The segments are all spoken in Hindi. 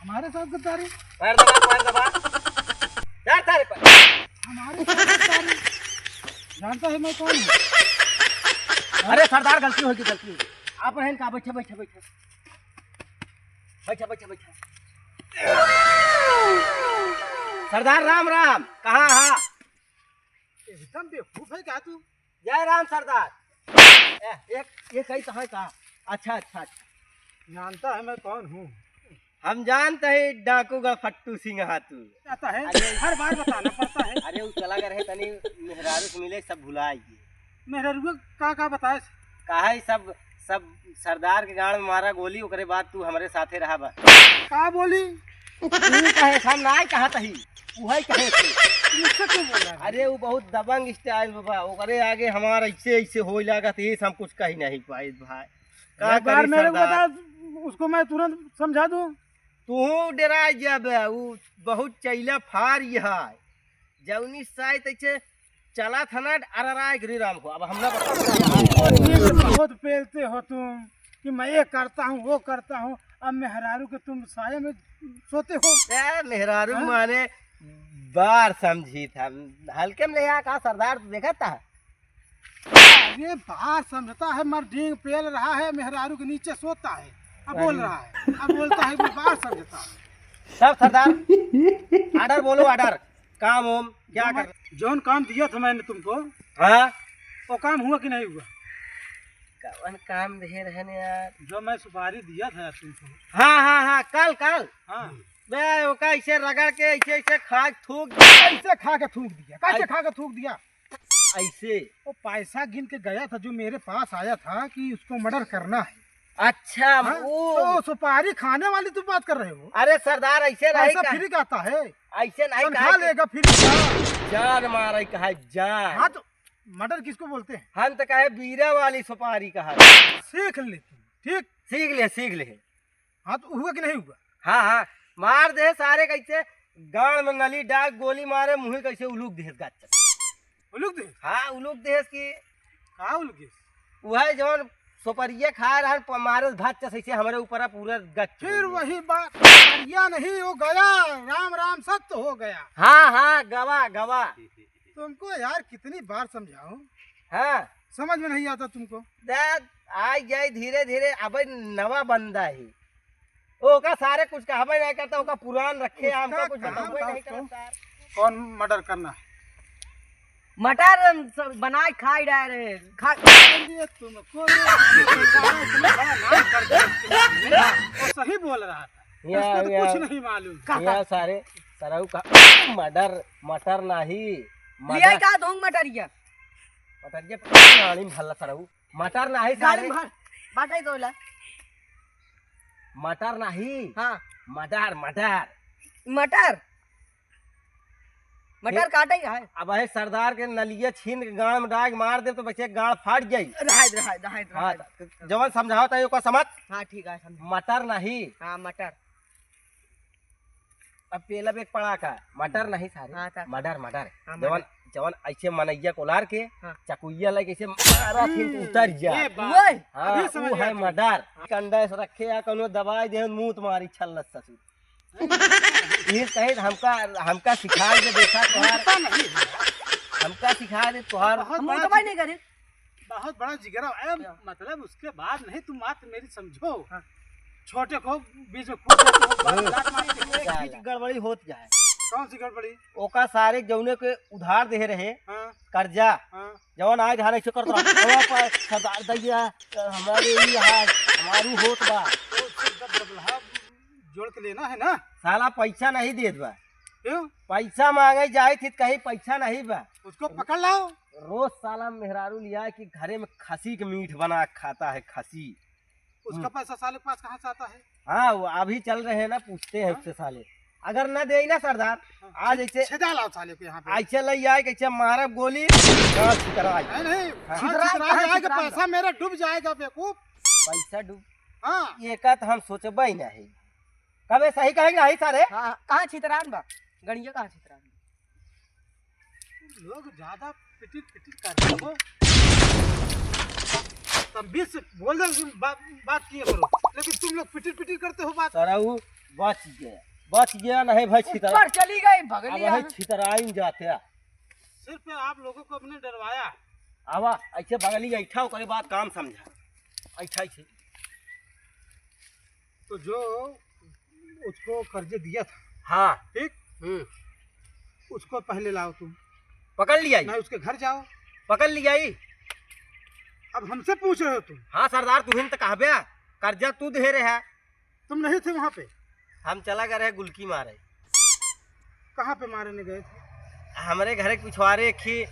हमारे साथ गद्दारी? पैर दबा यार तारे पर हमारे साथ गद्दारी? जानता है मैं कौन हूँ? अरे सरदार गलती होगी आप रहें का बैठे सरदार राम राम कहाँ हाँ एकदम बेवकूफ है क्या तू? जय राम सरदार एक कहीं कहाँ का अच्छा जानता है मैं कौन हूँ? हम जानते हैं डाकूगढ़ फट्टू सिंह हाथू आता है हर बार बताना पड़ता है। अरे वो चला गए तनी मेहरारू से मिले सब भुलाइए मेरा रुआ का बताए कहा सब सरदार के गाड़ में मारा गोली ओकरे बाद तू हमारे साथे रहा बा का बोली? तू कहे हम ना कहा तही वही कहे थे मुझसे क्यों बोल रहा है? अरे वो बहुत दबंग स्टाइल बाबा ओकरे आगे हमारा ऐसे हो लगा तो ये हम कुछ कही नहीं पाए भाई का एक बार करी मेरे को सरदार? बता उसको मैं तुरंत समझा दूं। तू डरा जब वो बहुत चैला फार है जौनी शायद ऐसे चला था ना अरराय गिरिराम को अब हम ना बहुत पेलते हो तुम कि मैं ये करता हूँ वो करता हूँ। अब मेहरारू के तुम साये में सोते हो। मेहरारू माने बार समझी था हल्के में ले कहा सरदार तू देखा था ये बात समझता है मर डींग पेल रहा है मेहरारू के नीचे सोता है अब बोल रहा है अब बोलता है वो बात समझता है। सब सरदार आर्डर बोलो आर्डर काम ओम क्या कर जौन काम दिया था मैंने तुमको हाँ वो काम हुआ कि नहीं हुआ? कौन काम दे रहे ने यार जो मैं सुपारी दिया था तुमको। हाँ कल हाँ बे ओका ऐसे रगड़ के ऐसे खा थूक कैसे खा के थूक दिया? कैसे खा के थूक दिया? ऐसे वो पैसा गिन के गया था जो मेरे पास आया था कि उसको मर्डर करना है। अच्छा हाँ? वो तो सुपारी खाने वाली तुम बात कर रहे हो? अरे सरदार ऐसे नहीं पैसा फ्री का आता है? ऐसे नहीं तनख्वाह कहा लेगा फ्री? जान मारा कहा जान हाँ तो मर्डर किसको बोलते हैं? हम तो कहे बीरा वाली सुपारी कहा सीख ले तुम। ठीक सीख ले हाँ तो हुआ कि नहीं हुआ? हाँ मार दे सारे कैसे गाड़ में नली डाक गोली मारे मुँह कैसे उलूक दे गाछ उलूक दे? हाँ उलूक दे की का उलूक दे? वह जौन सुपरिया खा रहा मारे भात ऐसे हमारे ऊपर पूरा गच फिर वही बात सुपारिया नहीं हो गया राम राम सत्य हो गया। हाँ गवा तुमको यार कितनी बार समझाऊं हाँ समझ में नहीं आता तुमको। आ जाए धीरे धीरे अब नवा बंदा ही ओका सारे कुछ कहबे नहीं करता ओका पुरान रखे हमका कुछ बतावे नहीं करता। कौन मर्डर करना है? मटर बनाए खाई रहे खा तुमको सही बोल रहा था उसको तो कुछ नहीं मालूम। या सारे सरऊ का मटर नहीं लिया का दोंग मटरिया पानी भल्ला सरऊ मटर नहीं सारे बाटाई तोला मटर नहीं हाँ मटर काटे है। अब है सरदार के नलिया छीन के गाड़ में डाग मार दे तो बच्चे गाड़ फाट जाई। हाँ जवन समझाओ था ओका समझ। हाँ ठीक है समझ। मटर नहीं हाँ मटर अब पेला बेग पड़ा का मटर नहीं सारे हाँ, मटर हाँ, जवन ऐसे मनैया कोलार के हाँ। चकुइया लगे ऐसे मारा फिर उतर जा हाँ वो है मटर कंडे से रखे या कोनो दवाई दे मुंह तुम्हारी छल्लस ससुर ये कहे हमका सिखा दे देखा तोहार हमका सिखा दे तोहार हम दवाई नहीं करे बहुत बड़ा जिगरा है। मतलब उसके बाद नहीं तुम बात मेरी समझो। छोटे को बीच में गड़बड़ी होत जाए। कौन सी गड़बड़ी? ओका सारे जौने के उधार दे रहे हाँ कर्जा हाँ जवन आज हारे से करता सरदार दैया हमारे ही हाल हमारू होत बा जोड़ के लेना है ना। साला पैसा नहीं देत बा क्यों? पैसा मांगे जाए थी कहीं पैसा नहीं बा उसको पकड़ लाओ। रोज साला मेहरारू लिया कि घरे में खसी के मीट बना खाता है खसी उसका पैसा साले के पास कहाँ से आता है? हाँ वो अभी चल रहे हैं ना पूछते हैं उससे साले अगर न दे ना सरदार आज ऐसे छेदा लाओ साले को यहाँ पे। ऐसे ले आए कैसे मारब गोली नहीं पैसा मेरा डूब जाएगा बेवकूफ। पैसा डूब हाँ ये का तो हम सोचबे ही नहीं कबे सही कहेंगे नहीं सारे। हाँ कहाँ छितरान बा गणिया कहाँ छितरान लोग ज्यादा पिटिट करते हो तब 20 बोल दे बात किए करो लेकिन तुम लोग पिटिट करते हो बात। सरऊ बच गया नहीं भाई छितर ऊपर चली गई अब भगली भाई छितराई जाते सिर्फ आप लोगों को अपने डरवाया। आवा ऐसे बगली ऐठा करे बात काम समझा ऐठा ही तो जो उसको कर्जे दिया था, हाँ ठीक, उसको पहले लाओ तुम, पकड़ लिया नहीं उसके घर जाओ। पकड़ लिया अब हमसे पूछ रहे हो तुम? हाँ सरदार तुम तो कहबे कर्जा तू दे रहे है तुम नहीं थे वहाँ पे? हम चला गए रहे गुलकी मारे। कहाँ पे मारने गए थे? हमारे घर के पिछवाड़े की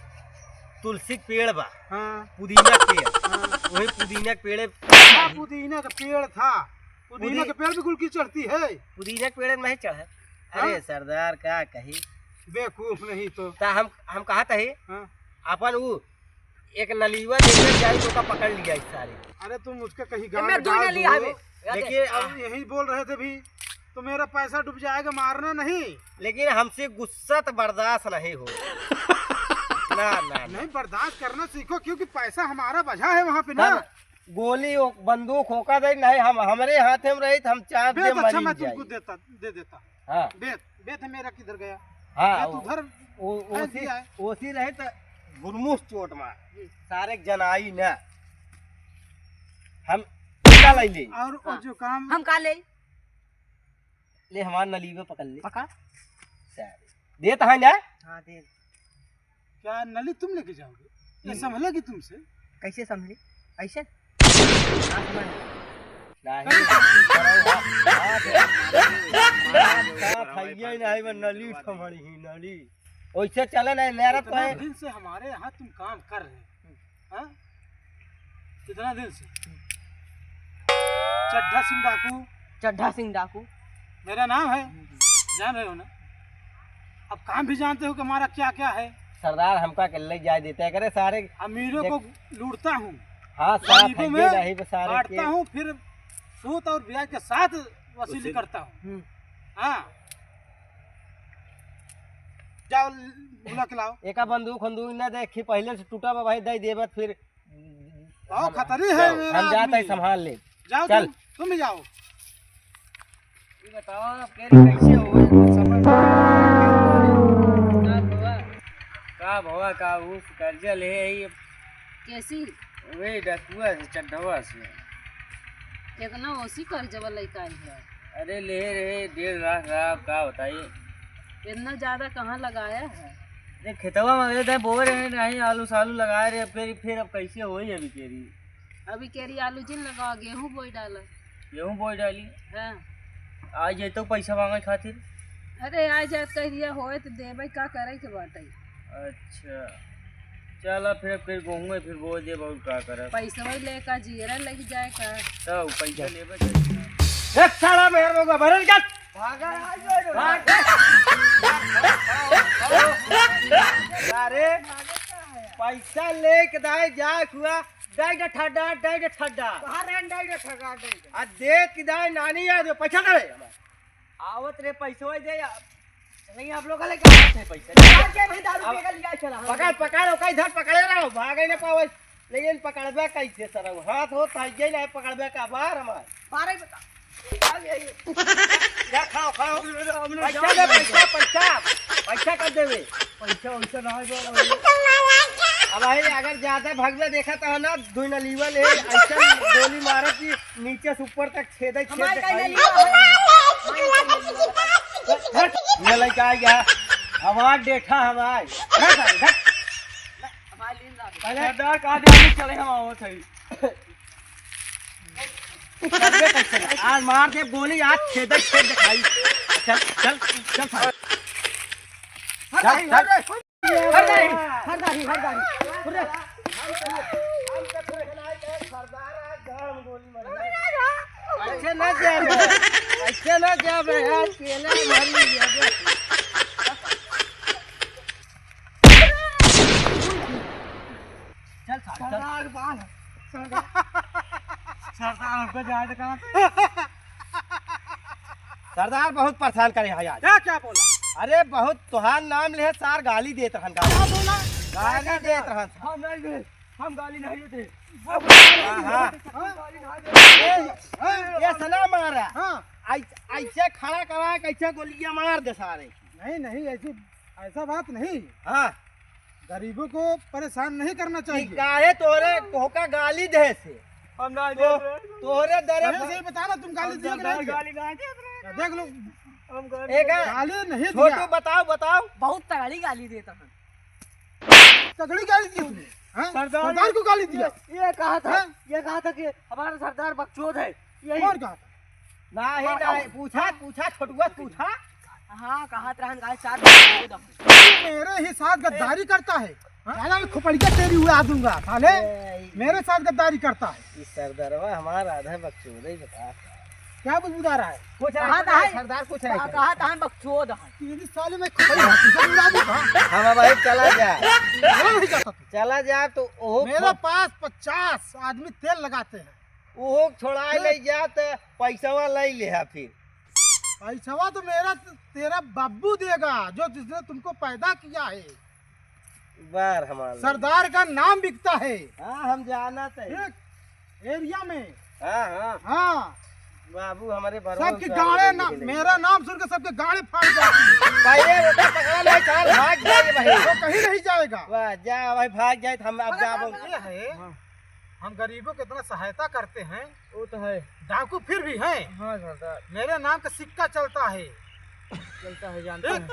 तुलसी के पेड़ बा, हाँ पुदीना के पेड़, हाँ। वही पुदीना के पेड़ हाँ, पुदीना का पेड़ था। पुदीना के पेड़ भी गुलकी चढ़ती है? पुदीना के पेड़ में ही चढ़े। अरे सरदार का कही बेवकूफ नहीं तो। हम कहा था हाँ। अपन वो एक नलीवा लेकर जाई तो का पकड़ लिया इस सारे। अरे तुम उसके कहीं मैं गाँव दो डाल नली दो। आवे लेकिन अब यही बोल रहे थे भी तो मेरा पैसा डूब जाएगा, मारना नहीं। लेकिन हमसे गुस्सा तो बर्दाश्त नहीं हो ना ना नहीं बर्दाश्त करना सीखो, क्योंकि पैसा हमारा बजा है वहाँ पे ना। गोली बंदूक होका दे नहीं, हम हमारे हाथ में रही हम चार दे बेत अच्छा मरी मैं जाए। तुमको दे देता। हाँ बेत है मेरा, किधर गया? हाँ बेत उधर ओसी रहे तो गुरमुस चोट मार सारे जनाई न हम ले ले और हाँ। जो काम हम का ले हमार नलीवे पकड़ ले पकड़ दे तो है ना। हाँ दे। क्या नली तुम लेके जाओगे? ये संभलेगी तुमसे? कैसे समझी ऐसे नली संभली नली वैसे चले नहीं मेरा तो कितना दिन से हमारे यहाँ तुम काम कर रहे हो? हाँ? कितना दिन से? चड्ढा सिंह डाकू चड्ढा सिंह डाकू मेरा नाम है, जान रहे हो ना? अब काम भी जानते हो कि हमारा क्या क्या है। सरदार हमका कल्ले जाए देते हैं करे सारे अमीरों को लूटता हूँ, हाँ साथ गरीबों में नहीं सारे बांटता हूँ, फिर सूद और ब्याज के साथ वसूली करता हूँ। हाँ जाओ बुला के लाओ। एक बंदूक न देखी पहले से टूटा बा भाई दे देबत फिर बहुत खतरी है मेरा हम जाते आदमी। संभाल ले। जाओ चल। तुम भी जाओ। ये बताओ आप कैसे हुए समझ का भवा का उस कर्जा ले आई कैसी वे डकुआ से चड्ढवा से कितना ओसी कर जब लड़का है? अरे ले रहे 1.5 लाख आप का बताइए। इतना ज्यादा कहाँ लगाया है? अरे खेतवा में गए थे बो रहे नहीं आलू सालू लगाए रहे फिर अब कैसे होई अभी केरी अभी केरी आलू जिन लगा, गेहूं बोई डाला। गेहूँ बोई डाली हाँ। आज ये तो पैसा मांगे खातिर। अरे आ जात कह दिया होए तो देवे का करे के बाटे। अच्छा चलो फिर गेहूँ फिर बो दे बहुत का करे पैसा ले का जीरा लग जाए का। तो पैसा लेबे एक साला मेहर होगा भरल जा भागा अरे पैसा लेके दाई जाए हुआ डाई ठड्डा आ दे कि दाई नानी आ दे पैसा करे आवत रे पैसा दे नहीं आप लोग लेके आते पैसा पकड़ पकड़ ओका इधर पकड़े रहो भागे न पावे लेकिन पकड़बे कैसे सर हाथ हो ताइए नहीं पकड़बे का बार हमार जा खाओ खाओ पैसा दे पैसा कर देवे पैसा वैसा ना अब भाई अगर ज्यादा भगवे देखा तो ना दुई नलीवा ले ऐसा गोली मारे कि नीचे से ऊपर तक छेद ये लड़का आ गया हमार देखा हमार सरदार का आदमी चले हम आवत है आज मार के गोली आज छेद दिखाई चल चल चल ऐसे ना जाबे यार केला मरी जाबे चल सरदार बाल सरदार हमको जाए कहाँ? सरदार बहुत परेशान करे है आज। क्या क्या बोला? अरे बहुत तुहार नाम ले सार गाली देत रहन गाली देत रहन हम गाली नहीं देते हाँ ये सना मारा हाँ ऐसे खड़ा करा कैसे गोलियां मार दे सारे। नहीं नहीं, ऐसी ऐसा बात नहीं, हाँ गरीबों को परेशान नहीं करना चाहिए। काहे तोरे कोका गाली दे से हम ना तो, तोरे दरे मैं सही बता रहा, तुम गाली दिया कि नहीं दिया? गाली ना दे रहे। देख लो, हम एक गाली नहीं छोटू दिया। बताओ बहुत तगड़ी गाली देता है। तगड़ी गाली दी तुमने, हाँ? सरदार सरदार को गाली दिया? ये कहा था, हाँ? ये कहा था कि हमारा सरदार बकचोद है। यही कौन कहा था? नहीं पूछा छोटुआ पूछा। हाँ कहा था हम गाय साथ बकचोद है। मेरे ही साथ गद्दारी करता है, साला मैं खोपड़िया तेरी उड़ा दूंगा साले। मेरे साथ गद्दारी करता है। इस सरदारवा हमारा आधा बकचोद ही बता क्या बुझा रहा है? कुछ कहा था सरदार कुछ है कहा था हम बकचोद है। तेरी साले मैं खोपड़िया तुझे उड़ा दूंगा। हम भाई चला जा मैं नहीं जाता तू। चला जा तो ओहो मेरे पास 50 आदमी तेल लगाते हैं। ओहो छोड़ा ले जा तो पैसा ले ले फिर। पैसा तो मेरा तेरा बाबू देगा, जो जिसने तुमको पैदा किया है। बार हमारा सरदार का नाम बिकता है हाँ हम जाना थे एक एरिया में। हाँ हाँ, बाबू हमारे सबके गाड़े ना, मेरा नाम सुन के सबके गाड़े फाड़ जाते पहले रोटा पकड़ा ले चल भाग जाए भाई। वो कहीं नहीं जाएगा। वाह जा भाई भाग जाए हम अब जाबो। ये है, हम गरीबों को इतना सहायता करते हैं, वो तो है। डाकू फिर भी हैं। हाँ सरदार मेरे नाम का सिक्का चलता है। चलता है जानते हैं।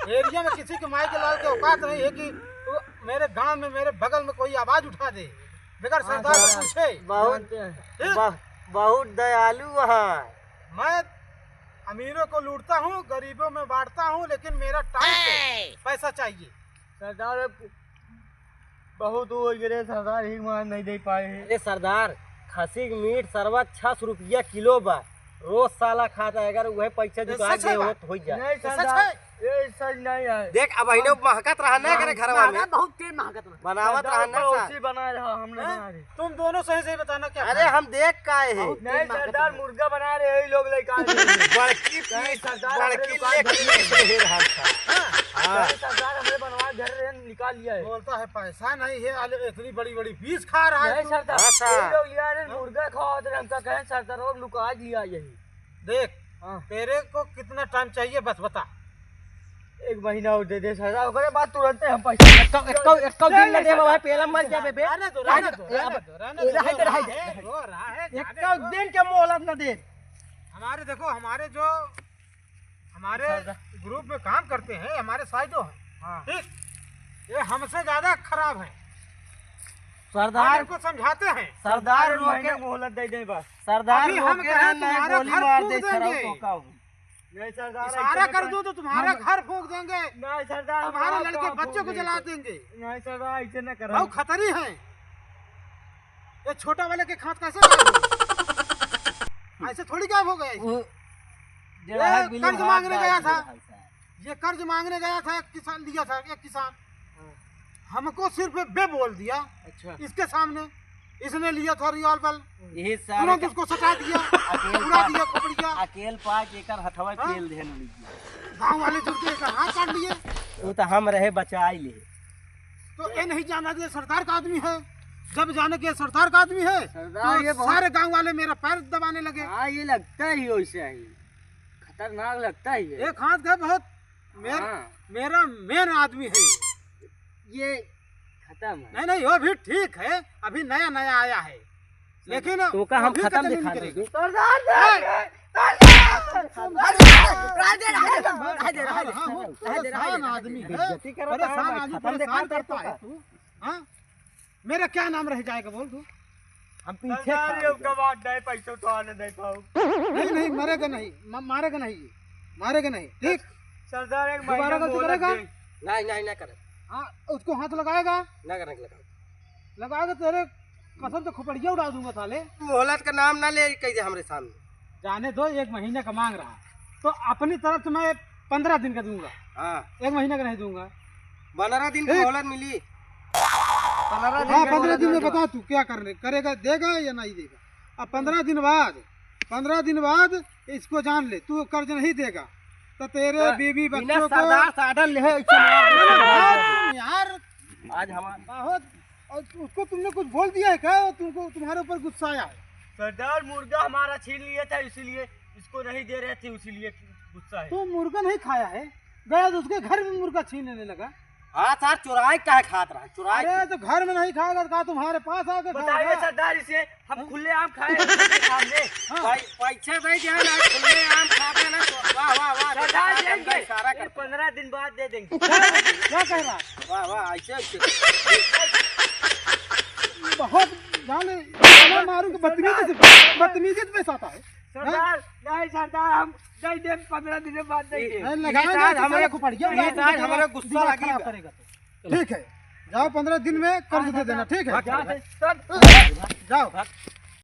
एरिया में किसी के माई के लाल के औकात नहीं है कि वो मेरे गांव में मेरे बगल में कोई आवाज उठा दे बगैर सरदार को पूछे। बहुत दयालु है। मैं अमीरों को लूटता हूँ, गरीबों में बांटता हूँ, लेकिन मेरा टाइम पे पैसा चाहिए। सरदार बहुत हो गए, सरदार ही मान नहीं दे पाए। अरे सरदार खसी के मीट सरवा 600 रुपया किलो बा, रोज साला खाता है। अगर वह पैसा जुटा सच है दे बा? हो जाए। नहीं सच सरदार है? ये सच नहीं है। देख अब अहिने महकत रहा ना करे घरवा में बहुत तेज महकत में बनावत रहा ना सा। उसी बना रहा हमने बना रहे। तुम दोनों सही सही बताना क्या अरे हम देख का है नहीं सरदार मुर्गा बना रहे यही लोग लेकर आ रहे हैं। बड़की पीस बड़की लेके ले रहा था। हां सरदार हमने बनवा घर से निकाल लिया है। बोलता है पैसा नहीं है, अरे इतनी बड़ी बड़ी पीस खा रहा है नहीं तू। सरदार हाँ, सर। ये लोग लिया है मुर्गा खाओ तो हमका कहें सरदार लोग लुका लिया यही। देख, हाँ। तेरे को कितना टाइम चाहिए बस बता। 1 महीना और दे दे सरदार, ओकरे बाद तुरंत हम पैसा एक दिन ले दे भाई पहला मर जाबे बे। रहने दो, रहने दो, रहने दो, रहने दो, रहे दे, रहे दे। रो रहा है, एक दिन के मोहलत न दे। हमारे देखो, हमारे जो हमारे ग्रुप में काम करते हैं, हमारे साइडो हैं, ठीक, ये हमसे ज्यादा खराब है। सरदार को समझाते हैं। सरदार महीने रोके मोहलत दे दे बस। सरदार अभी हम रोके कहें ना तुम्हारा गोली घर मार फूंक दे देंगे। सरौ को काऊ। नहीं सरदार इशारा कर दो तो तुम्हारा घर फूंक देंगे, नहीं सरदार तुम्हारे हमारा लड़के काम बच्चों को फूक जला देंगे। देंगे। नहीं सरदार ऐसे न करो। बहुत खतरी है। ये छोटा वाले के खात कैसे गायब हो? ऐसे थोड़ी गायब हो गए। ये कर्ज मांगने गया था, ये कर्ज मांगने गया था, एक किसान लिया था, एक किसान हमको सिर्फ बे बोल दिया। अच्छा इसके सामने इसने लिया था रिवॉल्वर, यही तुरंत सारे उसको सटा दिया, उड़ा दिया खोपड़िया। अकेल पाक एकर हथवा खेल देन लीजिए। गांव वाले जुट के एकर हाथ काट लिए। वो तो हम रहे बचाई ले। तो ये नहीं जाना कि ये सरदार का आदमी है। जब जाने के सरदार का आदमी है सरदार ये तो बहुत- सारे गांव वाले मेरा पैर दबाने लगे। हाँ ये लगता ही वैसे ही खतरनाक लगता ही है। एक हाथ का बहुत हाँ। मेरा मेन आदमी है। ये खत्म है। नहीं नहीं, वो भी ठीक है, अभी नया नया आया है, लेकिन तो का हम अभी खत्म कतल नहीं दिखा करेगा। देंगे। परेशान आदमी है, बेइज्जती करता है, परेशान मैं आदमी खत्म दिखा परेशान करता करता है है। तू। हाँ, मेरा क्या नाम रह जाएगा बोल तू? हम पीछे पैसे तो आने नहीं पाओ। नहीं नहीं, मरेगा नहीं, मारेगा नहीं, मारेगा नहीं, ठीक। सरदार एक दोबारा महीना गलती मोहलत करेगा? दे। नहीं नहीं ना करे हाँ, उसको हाथ लगाएगा, ना करने के लगा। लगाएगा तेरे कसम से खोपड़िया उड़ा दूंगा साले। मोहलत का नाम ना ले कह दे हमरे सामने। जाने दो, 1 महीने का मांग रहा है तो अपनी तरफ से मैं 15 दिन का दूंगा, हाँ 1 महीने का नहीं दूंगा। 15 दिन की ठीक। मोहलत मिली। 15 हाँ, 15 दिन में बता तू क्या करने करेगा, देगा या नहीं देगा। अब 15 दिन बाद इसको जान ले, तू कर्ज नहीं देगा तो तेरे बीवी बिना बच्चों को सरदार साधन ले ऐसे मार यार आज हमारे बहुत। और उसको तुमने कुछ बोल दिया है क्या? तुमको तुम्हारे ऊपर गुस्सा आया है? सरदार मुर्गा हमारा छीन लिया था इसीलिए इसको नहीं दे रहे थे इसीलिए गुस्सा है। तू मुर्गा नहीं खाया है, गया तो उसके घर में मुर्गा छीनने लगा। हाँ सर, चुराए का खात रहा, चुराए। अरे तो घर में नहीं खाएगा तो कहा तुम्हारे पास आके बताइए खाएगा। सरदार, इसे हम खुले आम खाए उसके सामने। पैसा दे दिया ना, खुले आम खावे ना तो वाह वाह वाह। सरदार देंगे, इशारा ये कर 15 दिन बाद दे देंगे। क्या कह रहा है? वाह वाह, ऐसे ऐसे बहुत जाने मारू के बदतमीजी से पेश आता है। सरदार नहीं, सरदार हम नहीं दे, 15 दिन बाद देंगे। हमारे को पड़ गया, ये आज हमारा गुस्सा लगी करेगा तो ठीक है, जाओ 15 दिन में कर्ज दे देना, ठीक है? सर जाओ।